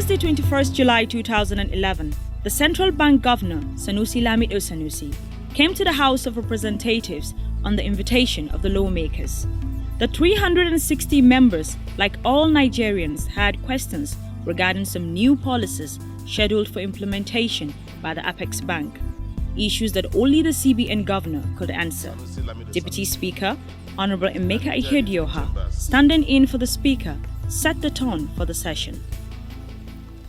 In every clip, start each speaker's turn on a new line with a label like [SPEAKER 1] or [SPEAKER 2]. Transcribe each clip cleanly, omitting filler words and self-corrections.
[SPEAKER 1] Thursday, 21st July 2011, the Central Bank Governor, Lamido Sanusi, came to the House of Representatives on the invitation of the lawmakers. The 360 members, like all Nigerians, had questions regarding some new policies scheduled for implementation by the Apex Bank, issues that only the CBN governor could answer. Deputy Speaker, Honorable Emeka Ihedioha, standing in for the Speaker, set the tone for the session.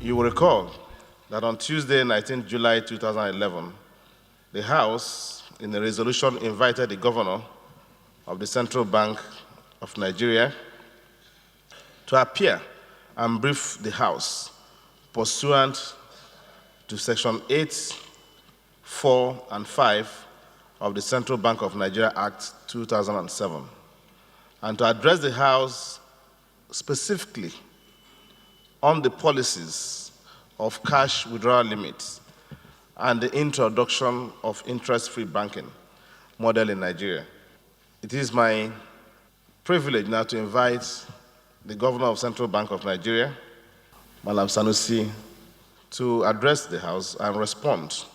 [SPEAKER 2] You will recall that on Tuesday, 19 July 2011, the House, in a resolution, invited the Governor of the Central Bank of Nigeria to appear and brief the House pursuant to Section 8, 4, and 5 of the Central Bank of Nigeria Act 2007, and to address the House specifically on the policies of cash withdrawal limits and the introduction of interest-free banking model in Nigeria. It is my privilege now to invite the Governor of Central Bank of Nigeria, Madam Sanusi, to address the House and respond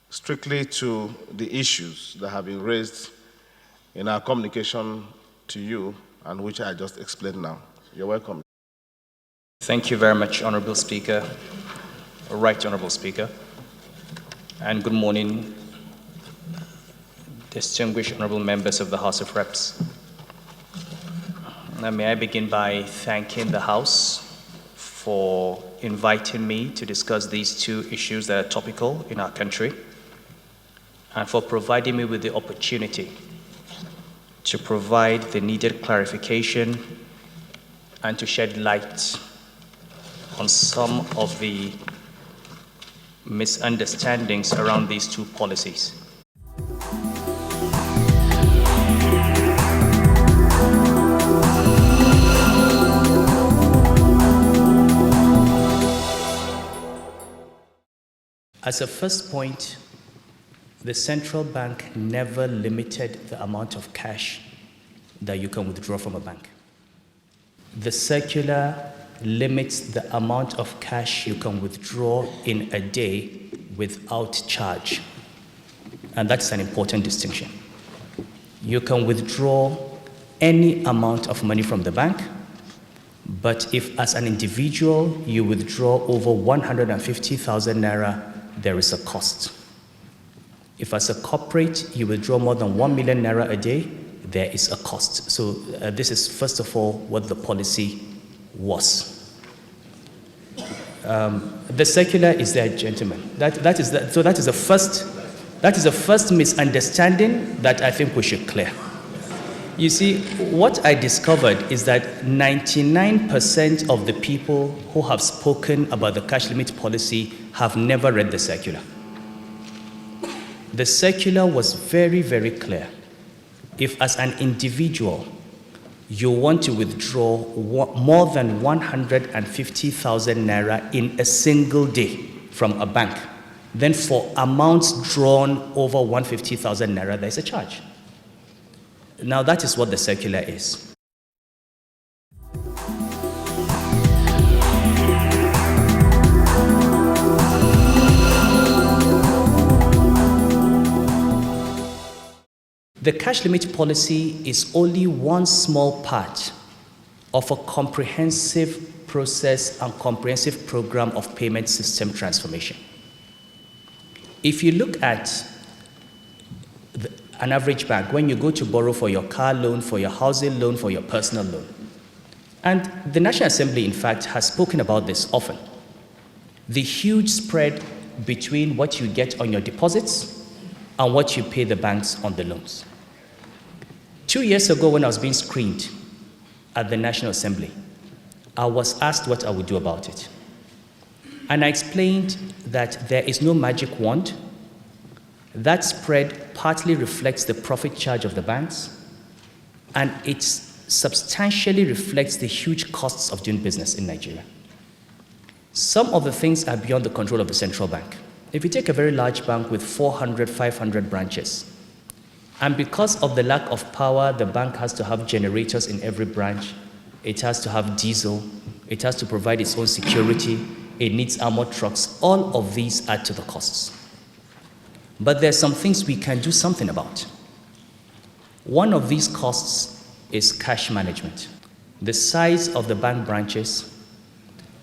[SPEAKER 2] strictly to the issues that have been raised in our communication to you and which I just explained now. You're welcome.
[SPEAKER 3] Thank you very much, Honorable Speaker. Right Honorable Speaker. And good morning, distinguished honorable members of the House of Reps. Now, may I begin by thanking the House for inviting me to discuss these two issues that are topical in our country, and for providing me with the opportunity to provide the needed clarification and to shed light on some of the misunderstandings around these two policies. As a first point, the central bank never limited the amount of cash that you can withdraw from a bank. The circular limits the amount of cash you can withdraw in a day without charge. And that's an important distinction. You can withdraw any amount of money from the bank, but if as an individual you withdraw over 150,000 naira, there is a cost. If as a corporate you withdraw more than 1 million naira a day, there is a cost. So this is first of all what the policy was. The circular is there, gentlemen. That is the first misunderstanding that I think we should clear. You see, what I discovered is that 99% of the people who have spoken about the cash limit policy have never read the circular. The circular was very, very clear. If as an individual you want to withdraw more than 150,000 naira in a single day from a bank, then for amounts drawn over 150,000 naira, there's a charge. Now that is what the circular is. The cash limit policy is only one small part of a comprehensive process and comprehensive program of payment system transformation. If you look at an average bank, when you go to borrow for your car loan, for your housing loan, for your personal loan, and the National Assembly, in fact, has spoken about this often, the huge spread between what you get on your deposits and what you pay the banks on the loans. 2 years ago, when I was being screened at the National Assembly, I was asked what I would do about it. And I explained that there is no magic wand. That spread partly reflects the profit charge of the banks, and it substantially reflects the huge costs of doing business in Nigeria. Some of the things are beyond the control of the central bank. If you take a very large bank with 400, 500 branches, and because of the lack of power, the bank has to have generators in every branch, it has to have diesel, It has to provide its own security. It needs armored trucks. All of these add to the costs. But there are some things we can do something about. One of these costs is cash management. The size of the bank branches,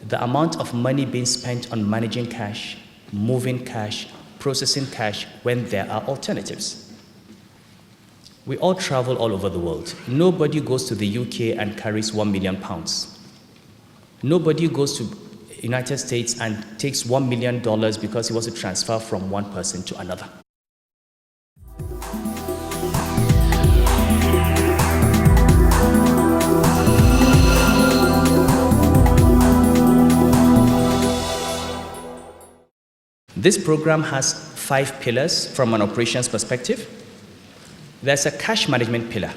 [SPEAKER 3] the amount of money being spent on managing cash, moving cash, processing cash when there are alternatives. We all travel all over the world. Nobody goes to the UK and carries £1 million. Nobody goes to the United States and takes $1 million because he wants to transfer from one person to another. This program has 5 pillars from an operations perspective. There's a cash management pillar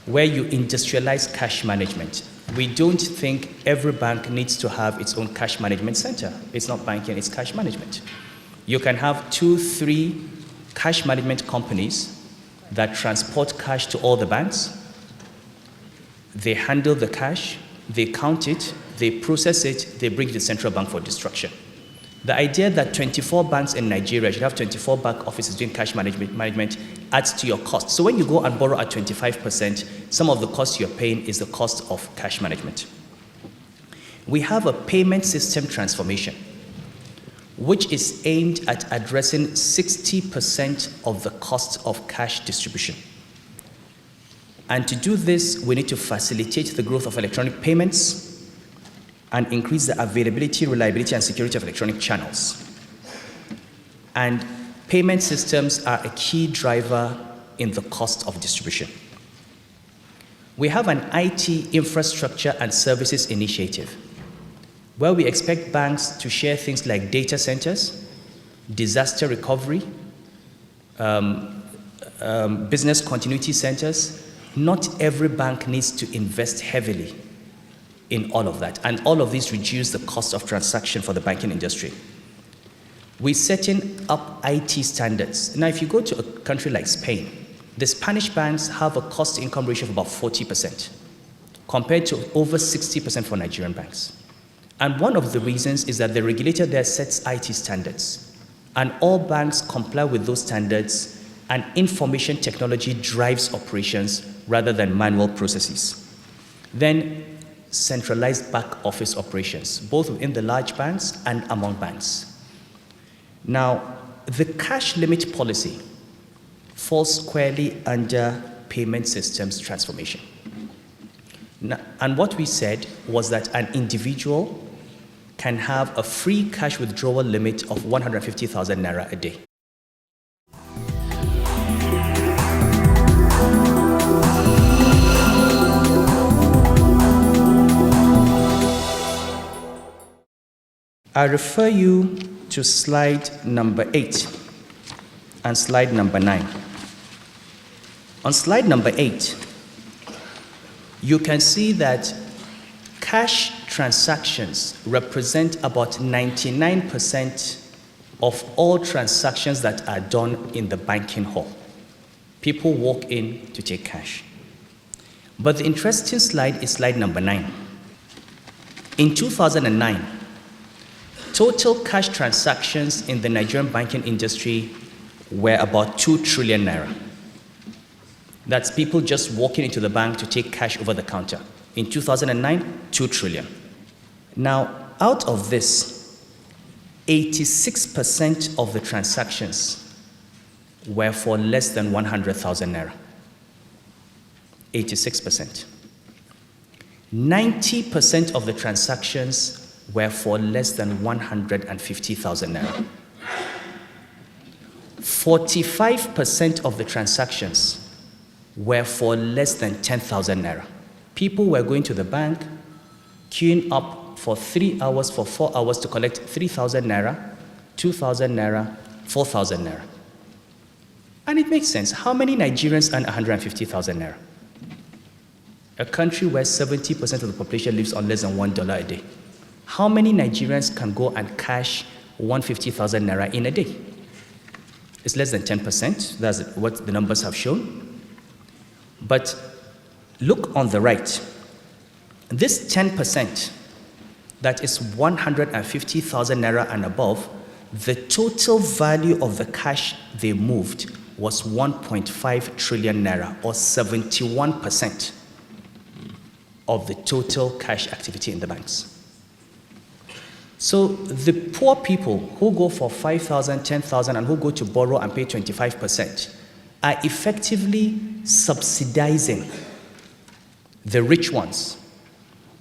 [SPEAKER 3] where you industrialize cash management. We don't think every bank needs to have its own cash management center. It's not banking, it's cash management. You can have 2, 3 cash management companies that transport cash to all the banks. They handle the cash, they count it, they process it, they bring it to the central bank for destruction. The idea that 24 banks in Nigeria should have 24 bank offices doing cash management adds to your cost. So when you go and borrow at 25%, some of the cost you're paying is the cost of cash management. We have a payment system transformation, which is aimed at addressing 60% of the cost of cash distribution. And to do this, we need to facilitate the growth of electronic payments and increase the availability, reliability, and security of electronic channels. And payment systems are a key driver in the cost of distribution. We have an IT infrastructure and services initiative where we expect banks to share things like data centers, disaster recovery, business continuity centers. Not every bank needs to invest heavily in all of that, and all of these reduce the cost of transaction for the banking industry. We're setting up IT standards. Now, if you go to a country like Spain, the Spanish banks have a cost-to-income ratio of about 40%, compared to over 60% for Nigerian banks. And one of the reasons is that the regulator there sets IT standards, and all banks comply with those standards, and information technology drives operations rather than manual processes. Then, centralized back office operations, both within the large banks and among banks. Now, the cash limit policy falls squarely under payment systems transformation. Now, and what we said was that an individual can have a free cash withdrawal limit of 150,000 naira a day. I refer you to slide number 8 and slide number 9. On slide number 8, you can see that cash transactions represent about 99% of all transactions that are done in the banking hall. People walk in to take cash. But the interesting slide is slide number 9. In 2009, total cash transactions in the Nigerian banking industry were about 2 trillion naira. That's people just walking into the bank to take cash over the counter. In 2009, 2 trillion. Now, out of this, 86% of the transactions were for less than 100,000 naira. 86%. 90% of the transactions were for less than 150,000 naira. 45% of the transactions were for less than 10,000 naira. People were going to the bank, queuing up for 3 hours, for 4 hours to collect 3,000 naira, 2,000 naira, 4,000 naira. And it makes sense. How many Nigerians earn 150,000 naira? A country where 70% of the population lives on less than $1 a day. How many Nigerians can go and cash 150,000 naira in a day? It's less than 10%. That's what the numbers have shown. But look on the right. This 10%, that is 150,000 naira and above, the total value of the cash they moved was 1.5 trillion naira, or 71% of the total cash activity in the banks. So the poor people who go for 5,000, 10,000, and who go to borrow and pay 25% are effectively subsidizing the rich ones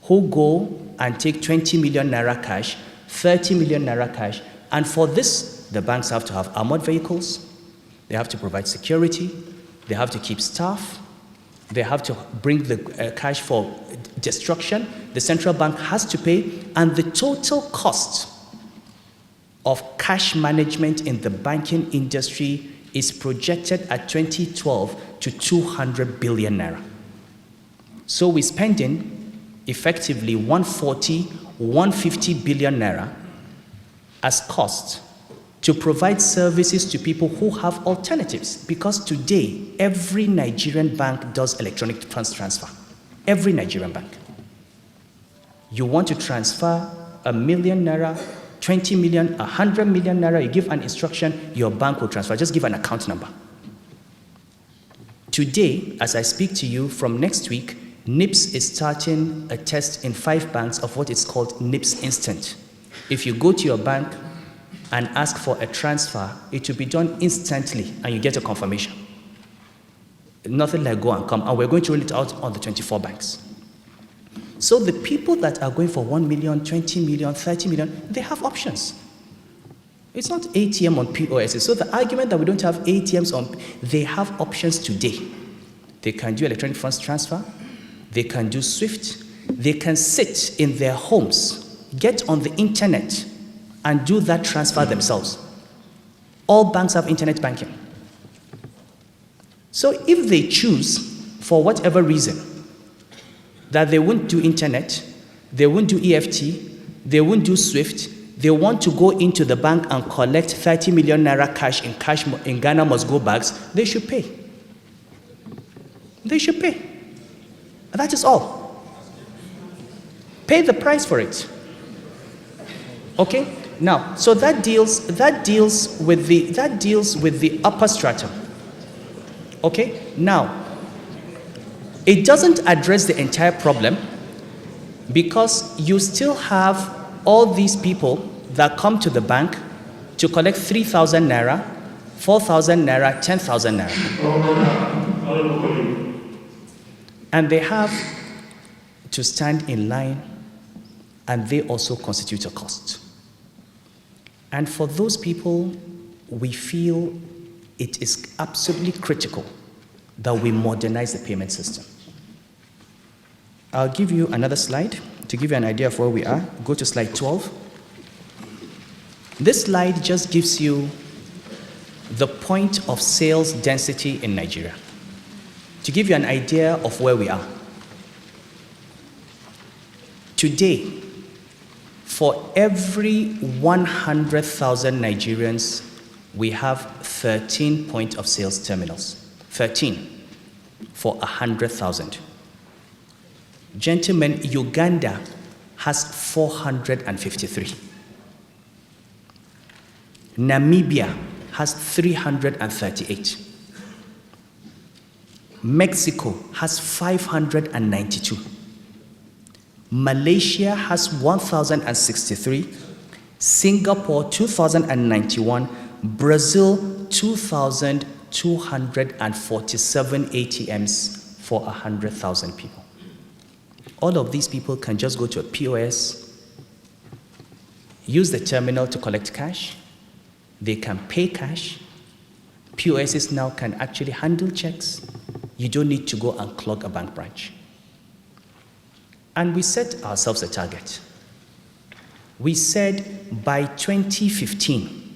[SPEAKER 3] who go and take 20 million naira cash, 30 million naira cash, and for this, the banks have to have armored vehicles, they have to provide security, they have to keep staff, they have to bring the cash for destruction, the central bank has to pay, and the total cost of cash management in the banking industry is projected at 2012 to 200 billion naira. So we're spending effectively 140, 150 billion naira as cost to provide services to people who have alternatives. Because today, every Nigerian bank does electronic funds transfer. Every Nigerian bank. You want to transfer 1 million naira, 20 million, 100 million naira, you give an instruction, your bank will transfer. Just give an account number. Today, as I speak to you, from next week, NIPS is starting a test in 5 banks of what is called NIPS Instant. If you go to your bank and ask for a transfer, it will be done instantly and you get a confirmation. Nothing like go and come, and we're going to roll it out on the 24 banks. So the people that are going for 1 million, 20 million, 30 million, they have options. It's not ATM on POS. So the argument that we don't have ATMs on, they have options today. They can do electronic funds transfer, they can do SWIFT, they can sit in their homes, get on the internet, and do that transfer themselves. All banks have internet banking. So if they choose, for whatever reason, that they won't do internet, they won't do EFT, they won't do SWIFT, they want to go into the bank and collect 30 million naira cash in Ghana must go bags, they should pay. They should pay. That is all. Pay the price for it. Okay? Now, so that deals with the upper stratum. Okay? Now, it doesn't address the entire problem because you still have all these people that come to the bank to collect 3,000 naira, 4,000 naira, 10,000 naira. And they have to stand in line, and they also constitute a cost. And for those people, we feel it is absolutely critical that we modernize the payment system. I'll give you another slide to give you an idea of where we are. Go to slide 12. This slide just gives you the point of sales density in Nigeria, to give you an idea of where we are. Today, for every 100,000 Nigerians, we have 13 point of sales terminals. 13 for 100,000. Gentlemen, Uganda has 453. Namibia has 338. Mexico has 592. Malaysia has 1,063. Singapore 2,091. Brazil 2,247 ATMs for 100,000 people. All of these people can just go to a POS, use the terminal to collect cash. They can pay cash. POSs now can actually handle checks. You don't need to go and clog a bank branch. And we set ourselves a target. We said by 2015,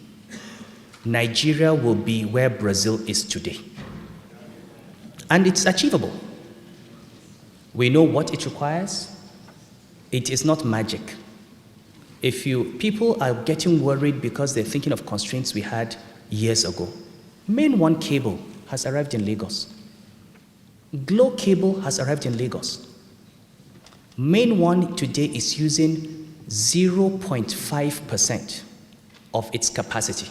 [SPEAKER 3] Nigeria will be where Brazil is today. And it's achievable. We know what it requires. It is not magic. People are getting worried because they're thinking of constraints we had years ago. Main One cable has arrived in Lagos. Glow cable has arrived in Lagos. Main one today is using 0.5% of its capacity.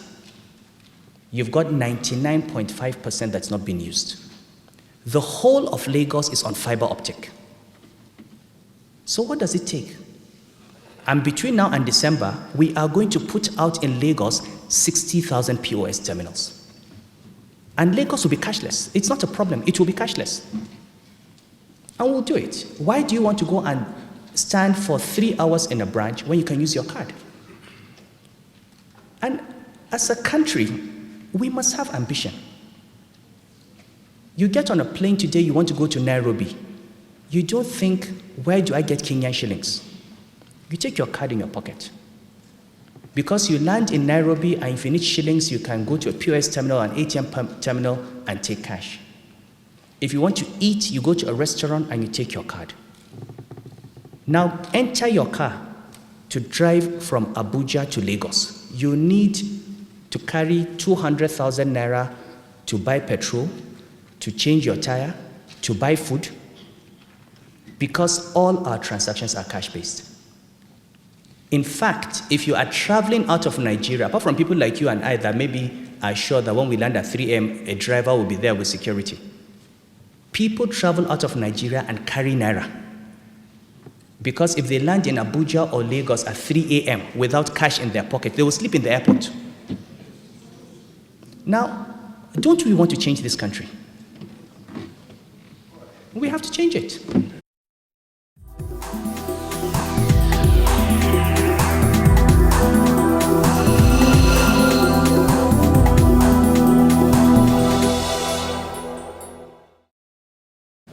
[SPEAKER 3] You've got 99.5% that's not being used. The whole of Lagos is on fiber optic. So what does it take? And between now and December, we are going to put out in Lagos 60,000 POS terminals. And Lagos will be cashless. It's not a problem. It will be cashless. And we'll do it. Why do you want to go and stand for 3 hours in a branch when you can use your card? And as a country, we must have ambition. You get on a plane today, you want to go to Nairobi. You don't think, where do I get Kenyan shillings? You take your card in your pocket. Because you land in Nairobi and if you need shillings, you can go to a POS terminal, an ATM terminal, and take cash. If you want to eat, you go to a restaurant and you take your card. Now, enter your car to drive from Abuja to Lagos. You need to carry 200,000 naira to buy petrol, to change your tire, to buy food, because all our transactions are cash-based. In fact, if you are traveling out of Nigeria, apart from people like you and I that maybe are sure that when we land at 3 a.m., a driver will be there with security, people travel out of Nigeria and carry naira. Because if they land in Abuja or Lagos at 3 a.m. without cash in their pocket, they will sleep in the airport. Now, don't we want to change this country? We have to change it.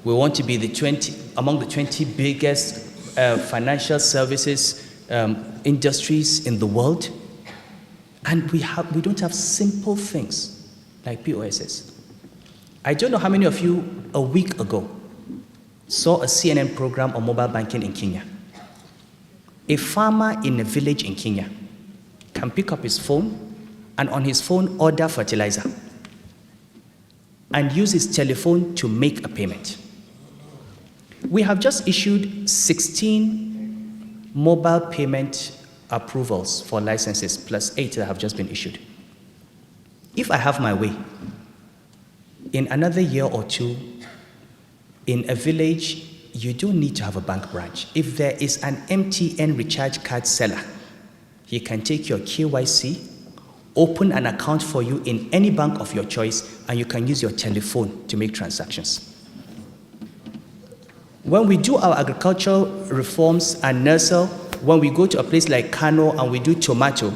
[SPEAKER 3] We want to be among the 20 biggest financial services industries in the world. And we don't have simple things like POSs. I don't know how many of you a week ago saw a CNN program on mobile banking in Kenya. A farmer in a village in Kenya can pick up his phone and on his phone order fertilizer and use his telephone to make a payment. We have just issued 16 mobile payment approvals for licenses, plus 8 that have just been issued. If I have my way, in another year or two, in a village, you don't need to have a bank branch. If there is an MTN recharge card seller, he can take your KYC, open an account for you in any bank of your choice, and you can use your telephone to make transactions. When we do our agricultural reforms and NERSL, when we go to a place like Kano and we do tomato,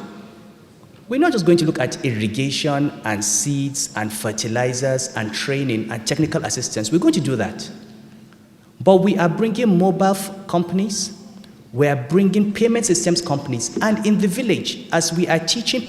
[SPEAKER 3] we're not just going to look at irrigation and seeds and fertilizers and training and technical assistance. We're going to do that. But we are bringing mobile companies, we are bringing payment systems companies, and in the village, as we are teaching